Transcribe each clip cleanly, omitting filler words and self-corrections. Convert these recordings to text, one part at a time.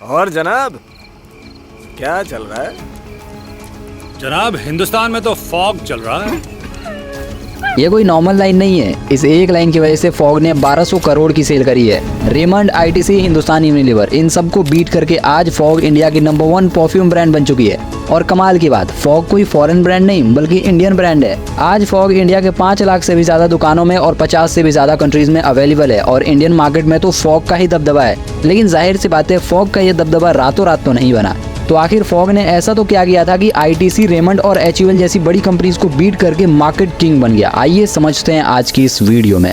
और जनाब, क्या चल रहा है? जनाब, हिंदुस्तान में तो फॉग चल रहा है। ये कोई नॉर्मल लाइन नहीं है। इस एक लाइन की वजह से फॉग ने 1200 करोड़ की सेल करी है। रेमंड, आईटीसी, हिंदुस्तान यूनिलीवर, इन सबको बीट करके आज फॉग इंडिया की नंबर 1 परफ्यूम ब्रांड बन चुकी है। और कमाल की बात, फॉग कोई फॉरेन ब्रांड नहीं बल्कि इंडियन ब्रांड है। आज फॉग इंडिया के 5 लाख से भी ज्यादा दुकानों में और 50 से भी ज्यादा कंट्रीज में अवेलेबल है। और इंडियन मार्केट में तो फॉग का ही दबदबा है। लेकिन जाहिर सी बात है, फॉग का ये दबदबा रातों रात तो नहीं बना। तो आखिर फॉग ने ऐसा तो क्या किया था कि आईटीसी, रेमंड और एचयूएल जैसी बड़ी कंपनीज को बीट करके मार्केट किंग बन गया? आइए समझते हैं आज की इस वीडियो में।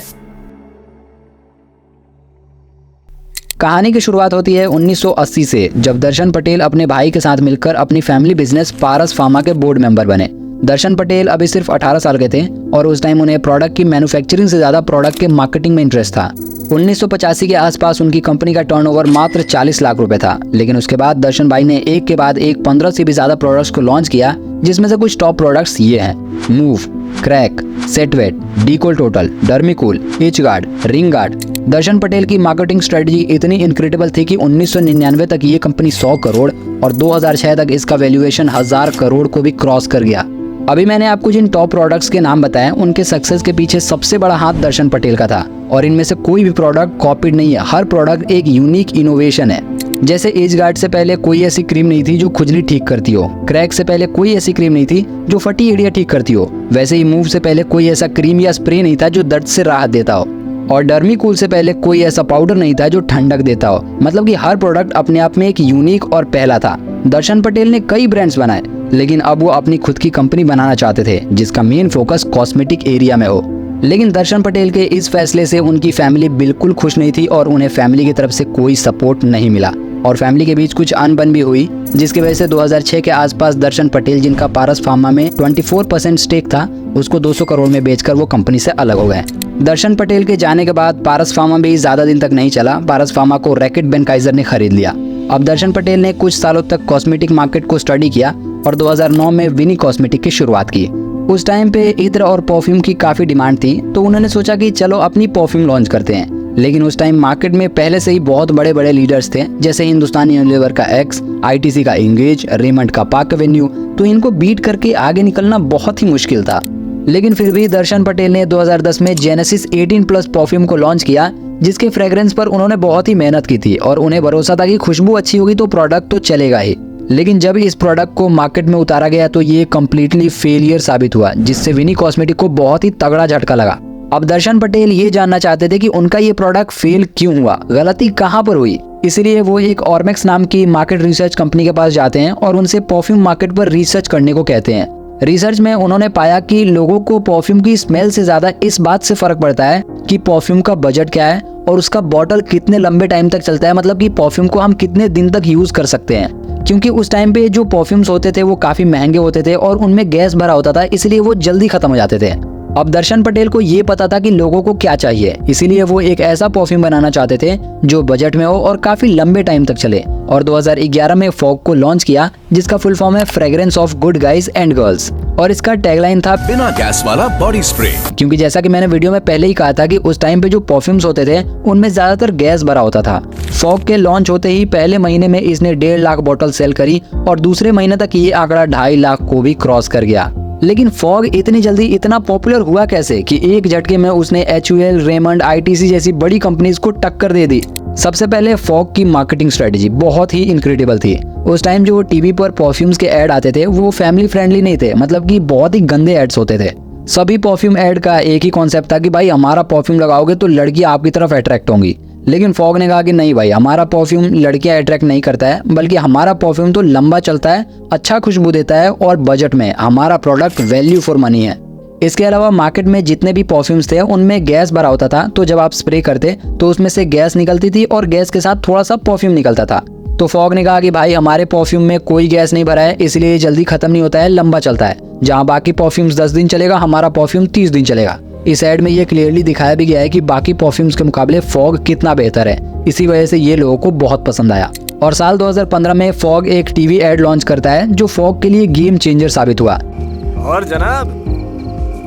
कहानी की शुरुआत होती है 1980 से, जब दर्शन पटेल अपने भाई के साथ मिलकर अपनी फैमिली बिजनेस पारस फार्मा के बोर्ड मेंबर बने। दर्शन पटेल अभी सिर्फ 18 साल के थे और उस टाइम उन्हें प्रोडक्ट की मैन्युफैक्चरिंग से ज्यादा प्रोडक्ट के मार्केटिंग में इंटरेस्ट था। 1985 के आसपास उनकी कंपनी का टर्नओवर मात्र 40 लाख रुपए था। लेकिन उसके बाद दर्शन भाई ने एक के बाद एक 15 से भी ज्यादा प्रोडक्ट्स को लॉन्च किया, जिसमें से कुछ टॉप प्रोडक्ट्स ये हैं: Moov, Krack, Set Wet, D'Cold Total, Dermicool, Itch Guard, Ring Guard. Darshan Patel की मार्केटिंग स्ट्रेटजी इतनी इनक्रेडिबल थी कि 1999 तक ये कंपनी 100 करोड़ और 2006 तक इसका वैल्यूएशन 1000 करोड़ को भी क्रॉस कर गया। अभी मैंने आपको जिन टॉप प्रोडक्ट्स के नाम बताए, उनके सक्सेस के पीछे सबसे बड़ा हाथ दर्शन पटेल का था। और इनमें से कोई भी प्रोडक्ट कॉपीड नहीं है। हर प्रोडक्ट एक यूनिक इनोवेशन है। जैसे एज गार्ड से पहले कोई ऐसी क्रीम नहीं थी जो खुजली ठीक करती हो। क्रैक से पहले कोई ऐसी क्रीम नहीं थी जो फटी एड़ियां ठीक करती हो। वैसे ही मूव से पहले कोई ऐसा क्रीम या स्प्रे नहीं था जो दर्द से राहत देता हो। और डर्मिकूल से पहले कोई ऐसा पाउडर नहीं था जो ठंडक देता हो। मतलब कि हर प्रोडक्ट अपने आप में एक यूनिक और पहला था। दर्शन पटेल ने कई ब्रांड्स बनाए, लेकिन अब वो अपनी खुद की कंपनी बनाना चाहते थे जिसका मेन फोकस कॉस्मेटिक एरिया में हो। लेकिन दर्शन पटेल के इस फैसले से उनकी फैमिली बिल्कुल खुश नहीं थी और उन्हें फैमिली की तरफ से कोई सपोर्ट नहीं मिला। और फैमिली के बीच कुछ अनबन भी हुई, जिसकी वजह से 2006 के आसपास दर्शन पटेल, जिनका पारस फार्मा में 24% स्टेक था, उसको 200 करोड़ में बेचकर वो कंपनी से अलग हो गए। दर्शन पटेल के जाने के बाद पारस फार्मा भी ज्यादा दिन तक नहीं चला। पारस फार्मा को रैकेट बेनकाइजर ने खरीद लिया। अब दर्शन पटेल ने कुछ सालों तक कॉस्मेटिक मार्केट को स्टडी किया और 2009 में विनी कॉस्मेटिक की शुरुआत की। उस टाइम पे इत्र और परफ्यूम की काफी डिमांड थी, तो उन्होंने सोचा कि चलो अपनी परफ्यूम लॉन्च करते हैं। लेकिन उस टाइम मार्केट में पहले से ही बहुत बड़े बड़े लीडर्स थे, जैसे हिंदुस्तान यूनिलीवर का एक्स, आईटीसी का इंगेज, रेमंड का पार्क एवेन्यू। तो इनको बीट करके आगे निकलना बहुत ही मुश्किल था। लेकिन फिर भी दर्शन पटेल ने 2010 में जेनेसिस 18+ परफ्यूम को लॉन्च किया, जिसके फ्रेग्रेंस पर उन्होंने बहुत ही मेहनत की थी और उन्हें भरोसा था कि खुशबू अच्छी होगी तो प्रोडक्ट तो चलेगा ही। लेकिन जब इस प्रोडक्ट को मार्केट में उतारा गया तो ये कम्प्लीटली फेलियर साबित हुआ, जिससे विनी कॉस्मेटिक को बहुत ही तगड़ा झटका लगा। अब दर्शन पटेल ये जानना चाहते थे कि उनका ये प्रोडक्ट फेल क्यों हुआ, गलती कहाँ पर हुई। इसलिए वो एक ऑर्मेक्स नाम की मार्केट रिसर्च कंपनी के पास जाते हैं और उनसे परफ्यूम मार्केट पर रिसर्च करने को कहते हैं। रिसर्च में उन्होंने पाया कि लोगों को परफ्यूम की स्मेल से ज्यादा इस बात से फर्क पड़ता है कि परफ्यूम का बजट क्या है और उसका बॉटल कितने लंबे टाइम तक चलता है। मतलब कि परफ्यूम को हम कितने दिन तक यूज कर सकते हैं। क्योंकि उस टाइम पे जो परफ्यूम्स होते थे वो काफी महंगे होते थे और उनमें गैस भरा होता था, इसलिए वो जल्दी खत्म हो जाते थे। अब दर्शन पटेल को ये पता था कि लोगों को क्या चाहिए, इसीलिए वो एक ऐसा परफ्यूम बनाना चाहते थे जो बजट में हो और काफी लंबे टाइम तक चले। और 2011 में फॉग को लॉन्च किया, जिसका फुल फॉर्म है fragrance of good guys and girls. और इसका टैगलाइन था बिना गैस वाला बॉडी स्प्रे। क्योंकि जैसा कि मैंने वीडियो में पहले ही कहा था कि उस टाइम पे जो परफ्यूम्स होते थे उनमें ज्यादातर गैस भरा होता था। फॉग के लॉन्च होते ही पहले महीने में इसने 1.5 लाख बॉटल सेल करी और दूसरे महीने तक ये आंकड़ा 2.5 लाख को भी क्रॉस कर गया। लेकिन फॉग इतनी जल्दी इतना पॉपुलर हुआ कैसे कि एक झटके में उसने एचयूएल, रेमंड, आईटीसी जैसी बड़ी कंपनीज को टक्कर दे दी। सबसे पहले फॉग की मार्केटिंग स्ट्रेटजी बहुत ही इनक्रेडिबल थी। उस टाइम जो टीवी पर परफ्यूम्स के ऐड आते थे वो फैमिली फ्रेंडली नहीं थे, मतलब कि बहुत ही गंदे एड्स होते थे। सभी परफ्यूम ऐड का एक ही कॉन्सेप्ट था कि भाई हमारा परफ्यूम लगाओगे तो लड़की आपकी तरफ अट्रैक्ट होंगी। लेकिन फॉग ने कहा कि नहीं भाई, हमारा परफ्यूम लड़कियां अट्रैक्ट नहीं करता है, बल्कि हमारा परफ्यूम तो लंबा चलता है, अच्छा खुशबू देता है और बजट में हमारा प्रोडक्ट वैल्यू फॉर मनी है। इसके अलावा मार्केट में जितने भी परफ्यूम्स थे उनमें गैस भरा होता था, तो जब आप स्प्रे करते तो उसमें से गैस निकलती थी और गैस के साथ थोड़ा सा परफ्यूम निकलता था। तो फॉग ने कहा कि भाई हमारे परफ्यूम में कोई गैस नहीं भरा है, इसलिए जल्दी खत्म नहीं होता है, लंबा चलता है। जहाँ बाकी परफ्यूम्स 10 दिन चलेगा, हमारा परफ्यूम 30 दिन चलेगा। इस एड में ये क्लियरली दिखाया भी गया है कि बाकी परफ्यूम्स के मुकाबले फॉग कितना बेहतर है। इसी वजह से ये लोगों को बहुत पसंद आया। और साल 2015 में फॉग एक टीवी एड लॉन्च करता है जो फॉग के लिए गेम चेंजर साबित हुआ। और जनाब,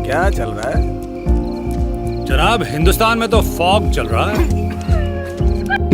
क्या चल रहा है? जनाब, हिंदुस्तान में तो फॉग चल रहा है।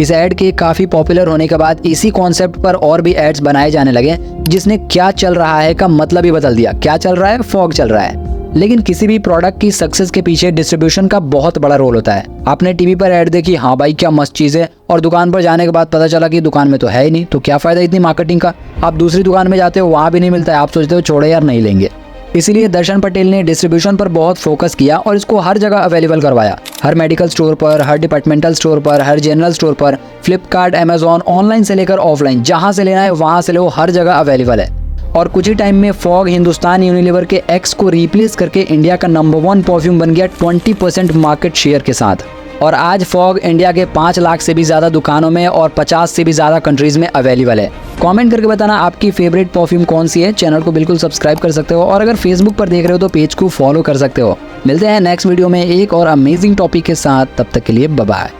इस ऐड के काफ़ी पॉपुलर होने के बाद इसी कॉन्सेप्ट पर और भी एड्स बनाए जाने लगे, जिसने क्या चल रहा है का मतलब ही बदल दिया। क्या चल रहा है? फॉग चल रहा है। लेकिन किसी भी प्रोडक्ट की सक्सेस के पीछे डिस्ट्रीब्यूशन का बहुत बड़ा रोल होता है। आपने टीवी पर ऐड देखी, हाँ भाई क्या मस्त चीज़ है, और दुकान पर जाने के बाद पता चला कि दुकान में तो है ही नहीं, तो क्या फ़ायदा इतनी मार्केटिंग का। आप दूसरी दुकान में जाते हो, वहाँ भी नहीं मिलता है, आप सोचते हो छोड़ो यार नहीं लेंगे। इसीलिए दर्शन पटेल ने डिस्ट्रीब्यूशन पर बहुत फोकस किया और इसको हर जगह अवेलेबल करवाया। हर मेडिकल स्टोर पर, हर डिपार्टमेंटल स्टोर पर, हर जनरल स्टोर पर, फ्लिपकार्ट, अमेजॉन, ऑनलाइन से लेकर ऑफलाइन, जहाँ से लेना है वहाँ से लो, हर जगह अवेलेबल है। और कुछ ही टाइम में फॉग हिंदुस्तान यूनिलीवर के एक्स को रिप्लेस करके इंडिया का नंबर 1 परफ्यूम बन गया 20% मार्केट शेयर के साथ। और आज फॉग इंडिया के 5 लाख से भी ज़्यादा दुकानों में और 50 से भी ज़्यादा कंट्रीज़ में अवेलेबल है। कमेंट करके बताना आपकी फेवरेट परफ्यूम कौन सी है। चैनल को बिल्कुल सब्सक्राइब कर सकते हो, और अगर फेसबुक पर देख रहे हो तो पेज को फॉलो कर सकते हो। मिलते हैं नेक्स्ट वीडियो में एक और अमेजिंग टॉपिक के साथ, तब तक के लिए बाय बाय।